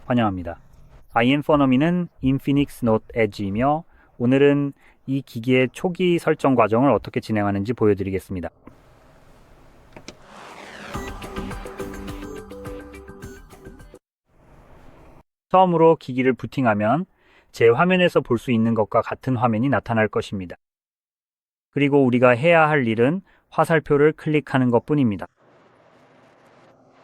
환영합니다. IM4Nu미는 Infinix Note Edge이며 오늘은 이 기기의 초기 설정 과정을 어떻게 진행하는지 보여드리겠습니다. 처음으로 기기를 부팅하면 제 화면에서 볼 수 있는 것과 같은 화면이 나타날 것입니다. 그리고 우리가 해야 할 일은 화살표를 클릭하는 것 뿐입니다.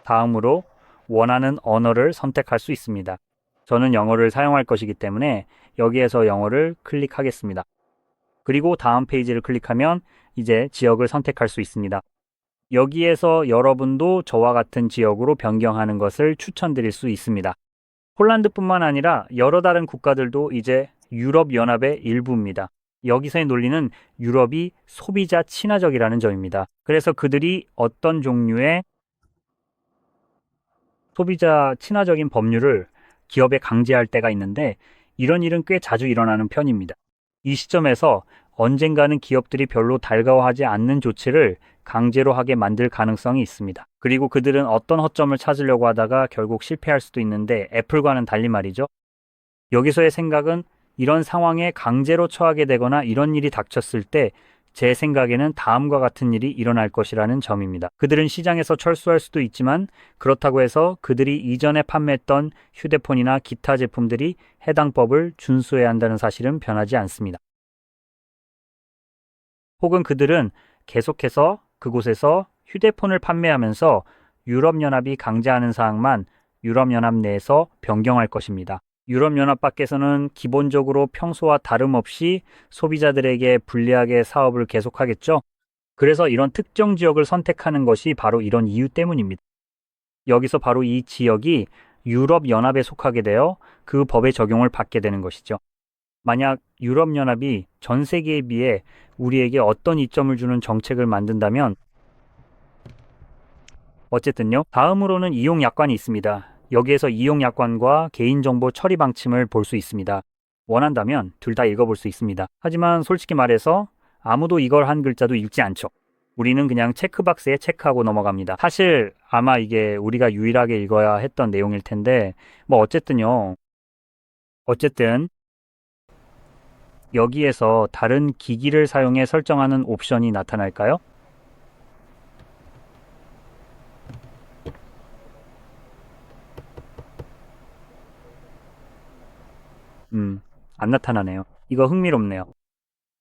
다음으로 원하는 언어를 선택할 수 있습니다. 저는 영어를 사용할 것이기 때문에 여기에서 영어를 클릭하겠습니다. 그리고 다음 페이지를 클릭하면 이제 지역을 선택할 수 있습니다. 여기에서 여러분도 저와 같은 지역으로 변경하는 것을 추천드릴 수 있습니다. 폴란드뿐만 아니라 여러 다른 국가들도 이제 유럽연합의 일부입니다. 여기서의 논리는 유럽이 소비자 친화적이라는 점입니다. 그래서 그들이 어떤 종류의 소비자 친화적인 법률을 기업에 강제할 때가 있는데 이런 일은 꽤 자주 일어나는 편입니다. 이 시점에서 언젠가는 기업들이 별로 달가워하지 않는 조치를 강제로 하게 만들 가능성이 있습니다. 그리고 그들은 어떤 허점을 찾으려고 하다가 결국 실패할 수도 있는데 애플과는 달리 말이죠. 여기서의 생각은 이런 상황에 강제로 처하게 되거나 이런 일이 닥쳤을 때 제 생각에는 다음과 같은 일이 일어날 것이라는 점입니다. 그들은 시장에서 철수할 수도 있지만 그렇다고 해서 그들이 이전에 판매했던 휴대폰이나 기타 제품들이 해당 법을 준수해야 한다는 사실은 변하지 않습니다. 혹은 그들은 계속해서 그곳에서 휴대폰을 판매하면서 유럽연합이 강제하는 사항만 유럽연합 내에서 변경할 것입니다. 유럽연합 밖에서는 기본적으로 평소와 다름없이 소비자들에게 불리하게 사업을 계속하겠죠. 그래서 이런 특정 지역을 선택하는 것이 바로 이런 이유 때문입니다. 여기서 바로 이 지역이 유럽연합에 속하게 되어 그 법의 적용을 받게 되는 것이죠. 만약 유럽연합이 전 세계에 비해 우리에게 어떤 이점을 주는 정책을 만든다면 어쨌든요. 다음으로는 이용약관이 있습니다. 여기에서 이용약관과 개인정보 처리 방침을 볼 수 있습니다. 원한다면 둘 다 읽어볼 수 있습니다. 하지만 솔직히 말해서 아무도 이걸 한 글자도 읽지 않죠. 우리는 그냥 체크박스에 체크하고 넘어갑니다. 사실 아마 이게 우리가 유일하게 읽어야 했던 내용일 텐데 어쨌든요. 어쨌든 여기에서 다른 기기를 사용해 설정하는 옵션이 나타날까요? 안 나타나네요. 이거 흥미롭네요.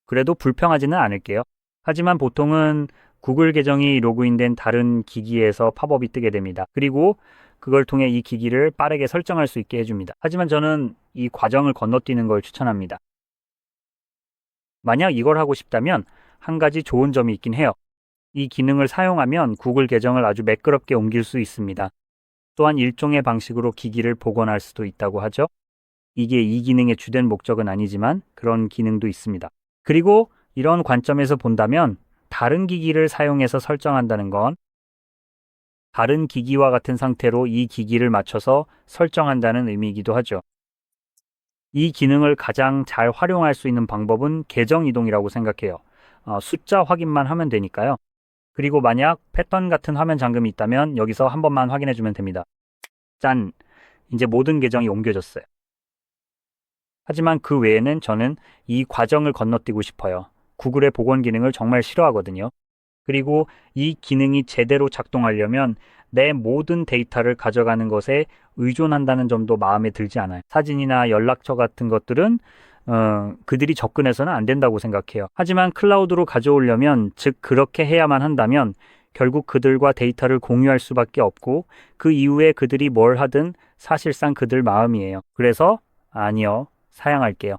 그래도 불평하지는 않을게요. 하지만 보통은 구글 계정이 로그인된 다른 기기에서 팝업이 뜨게 됩니다. 그리고 그걸 통해 이 기기를 빠르게 설정할 수 있게 해줍니다. 하지만 저는 이 과정을 건너뛰는 걸 추천합니다. 만약 이걸 하고 싶다면 한 가지 좋은 점이 있긴 해요. 이 기능을 사용하면 구글 계정을 아주 매끄럽게 옮길 수 있습니다. 또한 일종의 방식으로 기기를 복원할 수도 있다고 하죠. 이게 이 기능의 주된 목적은 아니지만 그런 기능도 있습니다. 그리고 이런 관점에서 본다면 다른 기기를 사용해서 설정한다는 건 다른 기기와 같은 상태로 이 기기를 맞춰서 설정한다는 의미이기도 하죠. 이 기능을 가장 잘 활용할 수 있는 방법은 계정 이동이라고 생각해요. 숫자 확인만 하면 되니까요. 그리고 만약 패턴 같은 화면 잠금이 있다면 여기서 한 번만 확인해 주면 됩니다. 짠! 이제 모든 계정이 옮겨졌어요. 하지만 그 외에는 저는 이 과정을 건너뛰고 싶어요. 구글의 복원 기능을 정말 싫어하거든요. 그리고 이 기능이 제대로 작동하려면 내 모든 데이터를 가져가는 것에 의존한다는 점도 마음에 들지 않아요. 사진이나 연락처 같은 것들은 그들이 접근해서는 안 된다고 생각해요. 하지만 클라우드로 가져오려면, 즉 그렇게 해야만 한다면 결국 그들과 데이터를 공유할 수밖에 없고 그 이후에 그들이 뭘 하든 사실상 그들 마음이에요. 그래서 아니요, 사양할게요.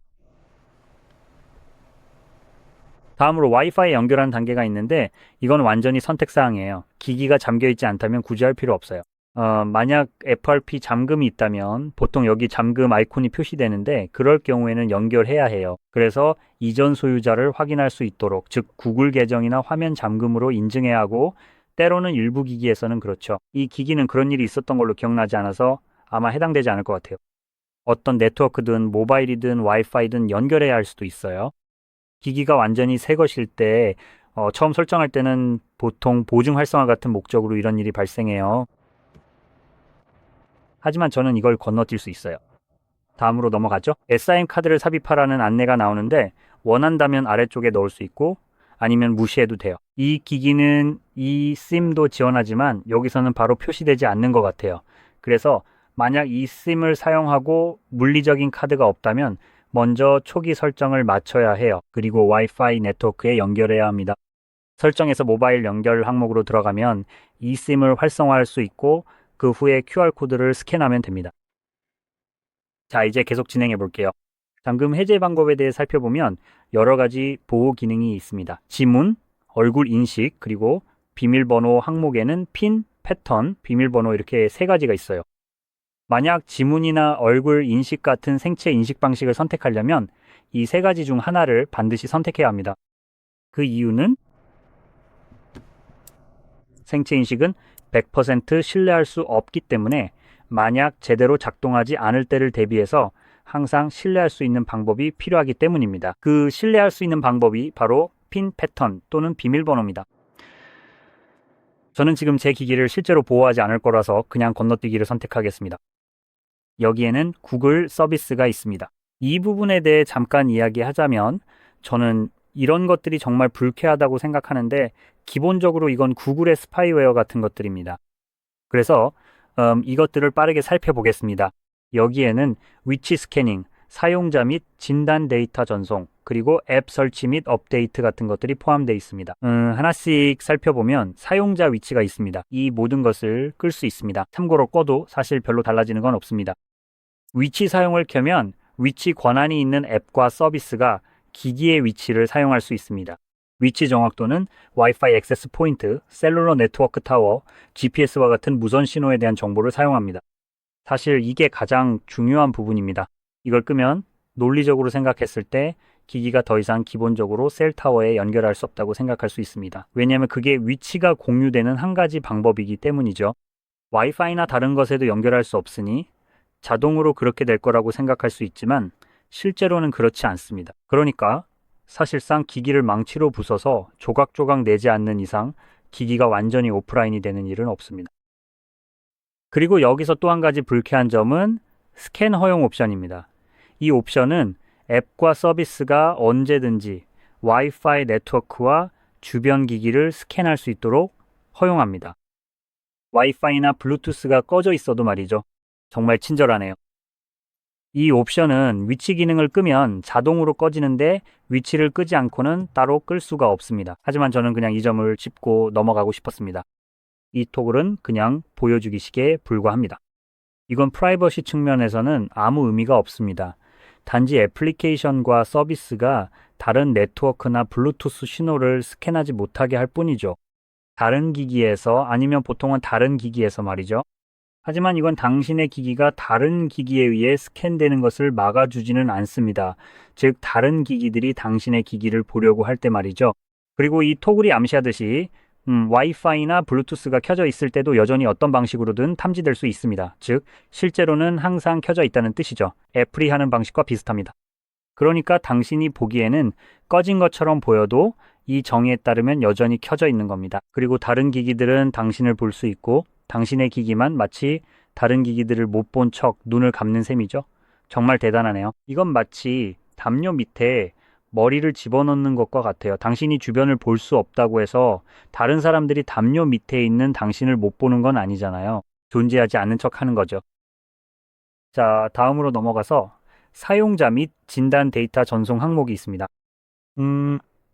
다음으로 와이파이 연결하는 단계가 있는데 이건 완전히 선택사항이에요. 기기가 잠겨있지 않다면 굳이 할 필요 없어요. 만약 FRP 잠금이 있다면 보통 여기 잠금 아이콘이 표시되는데 그럴 경우에는 연결해야 해요. 그래서 이전 소유자를 확인할 수 있도록, 즉 구글 계정이나 화면 잠금으로 인증해야 하고 때로는 일부 기기에서는 그렇죠. 이 기기는 그런 일이 있었던 걸로 기억나지 않아서 아마 해당되지 않을 것 같아요. 어떤 네트워크든 모바일이든 와이파이든 연결해야 할 수도 있어요. 기기가 완전히 새 것일 때 처음 설정할 때는 보통 보증 활성화 같은 목적으로 이런 일이 발생해요. 하지만 저는 이걸 건너뛸 수 있어요. 다음으로 넘어가죠. SIM 카드를 삽입하라는 안내가 나오는데 원한다면 아래쪽에 넣을 수 있고 아니면 무시해도 돼요. 이 기기는 eSIM도 지원하지만 여기서는 바로 표시되지 않는 것 같아요. 그래서 만약 eSIM을 사용하고 물리적인 카드가 없다면 먼저 초기 설정을 맞춰야 해요. 그리고 와이파이 네트워크에 연결해야 합니다. 설정에서 모바일 연결 항목으로 들어가면 eSIM을 활성화할 수 있고 그 후에 QR코드를 스캔하면 됩니다. 자, 이제 계속 진행해 볼게요. 잠금 해제 방법에 대해 살펴보면 여러 가지 보호 기능이 있습니다. 지문, 얼굴 인식, 그리고 비밀번호 항목에는 핀, 패턴, 비밀번호 이렇게 세 가지가 있어요. 만약 지문이나 얼굴 인식 같은 생체 인식 방식을 선택하려면 이 세 가지 중 하나를 반드시 선택해야 합니다. 그 이유는 생체 인식은 100% 신뢰할 수 없기 때문에 만약 제대로 작동하지 않을 때를 대비해서 항상 신뢰할 수 있는 방법이 필요하기 때문입니다. 그 신뢰할 수 있는 방법이 바로 핀 패턴 또는 비밀번호입니다. 저는 지금 제 기기를 실제로 보호하지 않을 거라서 그냥 건너뛰기를 선택하겠습니다. 여기에는 구글 서비스가 있습니다. 이 부분에 대해 잠깐 이야기하자면 저는 이런 것들이 정말 불쾌하다고 생각하는데 기본적으로 이건 구글의 스파이웨어 같은 것들입니다. 그래서 이것들을 빠르게 살펴보겠습니다. 여기에는 위치 스캐닝, 사용자 및 진단 데이터 전송, 그리고 앱 설치 및 업데이트 같은 것들이 포함되어 있습니다. 하나씩 살펴보면 사용자 위치가 있습니다. 이 모든 것을 끌 수 있습니다. 참고로 꺼도 사실 별로 달라지는 건 없습니다. 위치 사용을 켜면 위치 권한이 있는 앱과 서비스가 기기의 위치를 사용할 수 있습니다. 위치 정확도는 와이파이 액세스 포인트, 셀룰러 네트워크 타워, GPS와 같은 무선 신호에 대한 정보를 사용합니다. 사실 이게 가장 중요한 부분입니다. 이걸 끄면 논리적으로 생각했을 때 기기가 더 이상 기본적으로 셀 타워에 연결할 수 없다고 생각할 수 있습니다. 왜냐하면 그게 위치가 공유되는 한 가지 방법이기 때문이죠. 와이파이나 다른 것에도 연결할 수 없으니 자동으로 그렇게 될 거라고 생각할 수 있지만 실제로는 그렇지 않습니다. 그러니까 사실상 기기를 망치로 부숴서 조각조각 내지 않는 이상 기기가 완전히 오프라인이 되는 일은 없습니다. 그리고 여기서 또 한 가지 불쾌한 점은 스캔 허용 옵션입니다. 이 옵션은 앱과 서비스가 언제든지 와이파이 네트워크와 주변 기기를 스캔할 수 있도록 허용합니다. 와이파이나 블루투스가 꺼져 있어도 말이죠. 정말 친절하네요. 이 옵션은 위치 기능을 끄면 자동으로 꺼지는데 위치를 끄지 않고는 따로 끌 수가 없습니다. 하지만 저는 그냥 이 점을 짚고 넘어가고 싶었습니다. 이 토글은 그냥 보여주기식에 불과합니다. 이건 프라이버시 측면에서는 아무 의미가 없습니다. 단지 애플리케이션과 서비스가 다른 네트워크나 블루투스 신호를 스캔하지 못하게 할 뿐이죠. 다른 기기에서 아니면 보통은 다른 기기에서 말이죠. 하지만 이건 당신의 기기가 다른 기기에 의해 스캔되는 것을 막아주지는 않습니다. 즉 다른 기기들이 당신의 기기를 보려고 할 때 말이죠. 그리고 이 토글이 암시하듯이 와이파이나 블루투스가 켜져 있을 때도 여전히 어떤 방식으로든 탐지될 수 있습니다. 즉 실제로는 항상 켜져 있다는 뜻이죠. 애플이 하는 방식과 비슷합니다. 그러니까 당신이 보기에는 꺼진 것처럼 보여도 이 정의에 따르면 여전히 켜져 있는 겁니다. 그리고 다른 기기들은 당신을 볼 수 있고 당신의 기기만 마치 다른 기기들을 못 본 척 눈을 감는 셈이죠. 정말 대단하네요. 이건 마치 담요 밑에 머리를 집어넣는 것과 같아요. 당신이 주변을 볼 수 없다고 해서 다른 사람들이 담요 밑에 있는 당신을 못 보는 건 아니잖아요. 존재하지 않는 척 하는 거죠. 자, 다음으로 넘어가서 사용자 및 진단 데이터 전송 항목이 있습니다.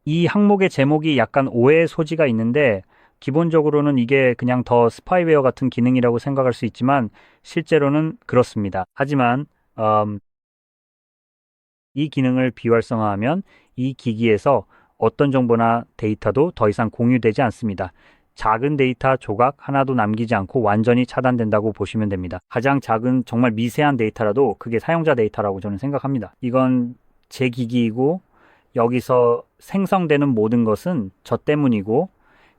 이 항목의 제목이 약간 오해의 소지가 있는데 기본적으로는 이게 그냥 더 스파이웨어 같은 기능이라고 생각할 수 있지만 실제로는 그렇습니다. 하지만 이 기능을 비활성화하면 이 기기에서 어떤 정보나 데이터도 더 이상 공유되지 않습니다. 작은 데이터 조각 하나도 남기지 않고 완전히 차단된다고 보시면 됩니다. 가장 작은 정말 미세한 데이터라도 그게 사용자 데이터라고 저는 생각합니다. 이건 제 기기이고 여기서 생성되는 모든 것은 저 때문이고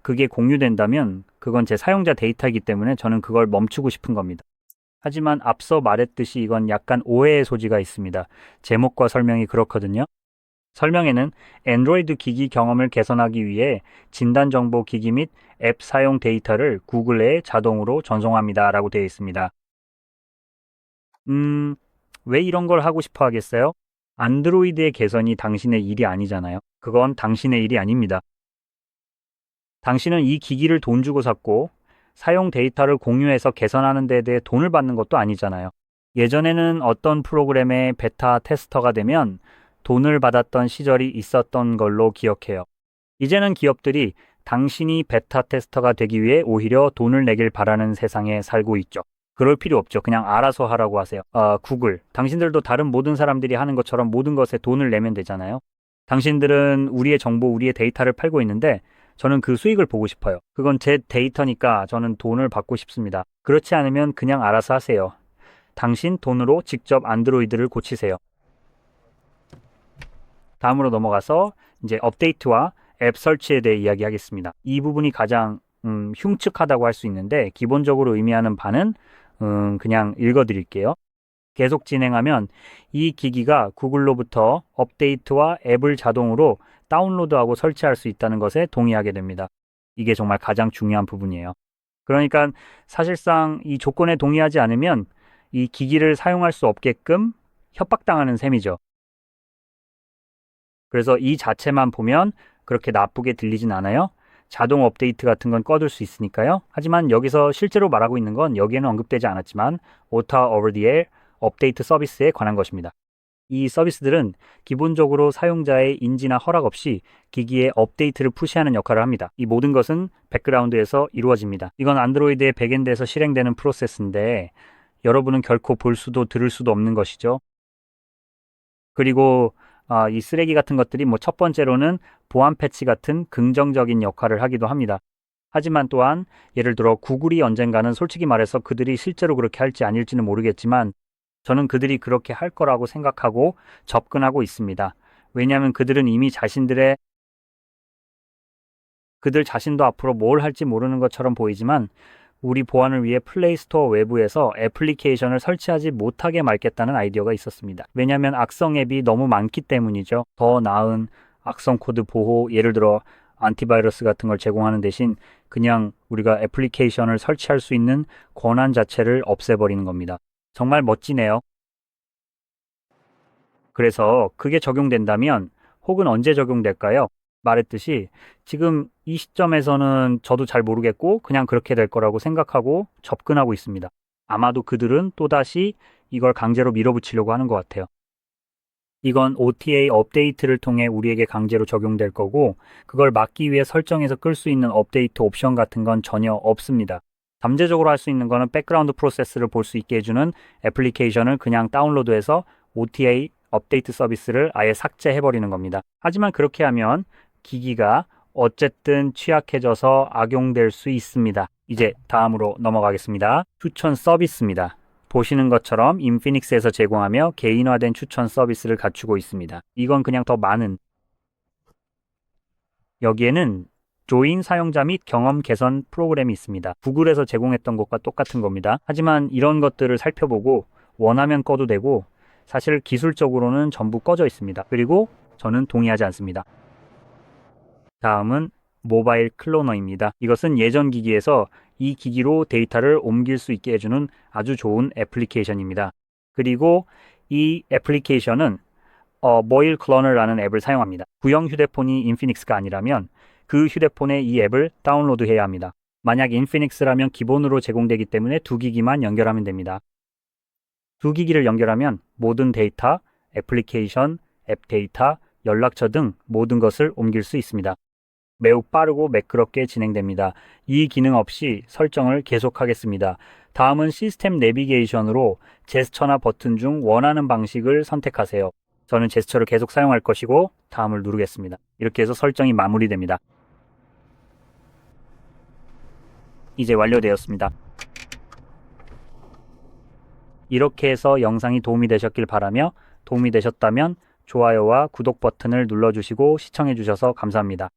그게 공유된다면 그건 제 사용자 데이터이기 때문에 저는 그걸 멈추고 싶은 겁니다. 하지만 앞서 말했듯이 이건 약간 오해의 소지가 있습니다. 제목과 설명이 그렇거든요. 설명에는 안드로이드 기기 경험을 개선하기 위해 진단정보 기기 및 앱 사용 데이터를 구글에 자동으로 전송합니다 라고 되어 있습니다. 왜 이런 걸 하고 싶어 하겠어요? 안드로이드의 개선이 당신의 일이 아니잖아요. 그건 당신의 일이 아닙니다. 당신은 이 기기를 돈 주고 샀고 사용 데이터를 공유해서 개선하는 데 대해 돈을 받는 것도 아니잖아요. 예전에는 어떤 프로그램의 베타 테스터가 되면 돈을 받았던 시절이 있었던 걸로 기억해요. 이제는 기업들이 당신이 베타 테스터가 되기 위해 오히려 돈을 내길 바라는 세상에 살고 있죠. 그럴 필요 없죠. 그냥 알아서 하라고 하세요. 구글. 당신들도 다른 모든 사람들이 하는 것처럼 모든 것에 돈을 내면 되잖아요. 당신들은 우리의 정보, 우리의 데이터를 팔고 있는데 저는 그 수익을 보고 싶어요. 그건 제 데이터니까 저는 돈을 받고 싶습니다. 그렇지 않으면 그냥 알아서 하세요. 당신 돈으로 직접 안드로이드를 고치세요. 다음으로 넘어가서 이제 업데이트와 앱 설치에 대해 이야기하겠습니다. 이 부분이 가장 흉측하다고 할 수 있는데 기본적으로 의미하는 바는 그냥 읽어드릴게요. 계속 진행하면 이 기기가 구글로부터 업데이트와 앱을 자동으로 다운로드하고 설치할 수 있다는 것에 동의하게 됩니다. 이게 정말 가장 중요한 부분이에요. 그러니까 사실상 이 조건에 동의하지 않으면 이 기기를 사용할 수 없게끔 협박당하는 셈이죠. 그래서 이 자체만 보면 그렇게 나쁘게 들리진 않아요. 자동 업데이트 같은 건 꺼둘 수 있으니까요. 하지만 여기서 실제로 말하고 있는 건 여기에는 언급되지 않았지만 오타 오버 디 에어 업데이트 서비스에 관한 것입니다. 이 서비스들은 기본적으로 사용자의 인지나 허락 없이 기기에 업데이트를 푸시하는 역할을 합니다. 이 모든 것은 백그라운드에서 이루어집니다. 이건 안드로이드의 백엔드에서 실행되는 프로세스인데 여러분은 결코 볼 수도 들을 수도 없는 것이죠. 그리고 이 쓰레기 같은 것들이 뭐 첫 번째로는 보안 패치 같은 긍정적인 역할을 하기도 합니다. 하지만 또한 예를 들어 구글이 언젠가는 솔직히 말해서 그들이 실제로 그렇게 할지 아닐지는 모르겠지만 저는 그들이 그렇게 할 거라고 생각하고 접근하고 있습니다. 왜냐하면 그들은 이미 그들 자신도 앞으로 뭘 할지 모르는 것처럼 보이지만 우리 보안을 위해 플레이스토어 외부에서 애플리케이션을 설치하지 못하게 막겠다는 아이디어가 있었습니다. 왜냐하면 악성 앱이 너무 많기 때문이죠. 더 나은 악성 코드 보호, 예를 들어 안티바이러스 같은 걸 제공하는 대신 그냥 우리가 애플리케이션을 설치할 수 있는 권한 자체를 없애버리는 겁니다. 정말 멋지네요. 그래서 그게 적용된다면 혹은 언제 적용될까요? 말했듯이 지금 이 시점에서는 저도 잘 모르겠고 그냥 그렇게 될 거라고 생각하고 접근하고 있습니다. 아마도 그들은 또다시 이걸 강제로 밀어붙이려고 하는 것 같아요. 이건 OTA 업데이트를 통해 우리에게 강제로 적용될 거고 그걸 막기 위해 설정해서 끌 수 있는 업데이트 옵션 같은 건 전혀 없습니다. 잠재적으로 할 수 있는 거는 백그라운드 프로세스를 볼 수 있게 해주는 애플리케이션을 그냥 다운로드해서 OTA 업데이트 서비스를 아예 삭제해버리는 겁니다. 하지만 그렇게 하면 기기가 어쨌든 취약해져서 악용될 수 있습니다. 이제 다음으로 넘어가겠습니다. 추천 서비스입니다. 보시는 것처럼 인피닉스에서 제공하며 개인화된 추천 서비스를 갖추고 있습니다. 이건 그냥 더 많은 여기에는 조인 사용자 및 경험 개선 프로그램이 있습니다. 구글에서 제공했던 것과 똑같은 겁니다. 하지만 이런 것들을 살펴보고 원하면 꺼도 되고 사실 기술적으로는 전부 꺼져 있습니다. 그리고 저는 동의하지 않습니다. 다음은 모바일 클로너입니다. 이것은 예전 기기에서 이 기기로 데이터를 옮길 수 있게 해주는 아주 좋은 애플리케이션입니다. 그리고 이 애플리케이션은 모일 클로너라는 앱을 사용합니다. 구형 휴대폰이 인피닉스가 아니라면 그 휴대폰에 이 앱을 다운로드해야 합니다. 만약 인피닉스라면 기본으로 제공되기 때문에 두 기기만 연결하면 됩니다. 두 기기를 연결하면 모든 데이터, 애플리케이션, 앱 데이터, 연락처 등 모든 것을 옮길 수 있습니다. 매우 빠르고 매끄럽게 진행됩니다. 이 기능 없이 설정을 계속하겠습니다. 다음은 시스템 내비게이션으로 제스처나 버튼 중 원하는 방식을 선택하세요. 저는 제스처를 계속 사용할 것이고 다음을 누르겠습니다. 이렇게 해서 설정이 마무리됩니다. 이제 완료되었습니다. 이렇게 해서 영상이 도움이 되셨길 바라며 도움이 되셨다면 좋아요와 구독 버튼을 눌러주시고 시청해주셔서 감사합니다.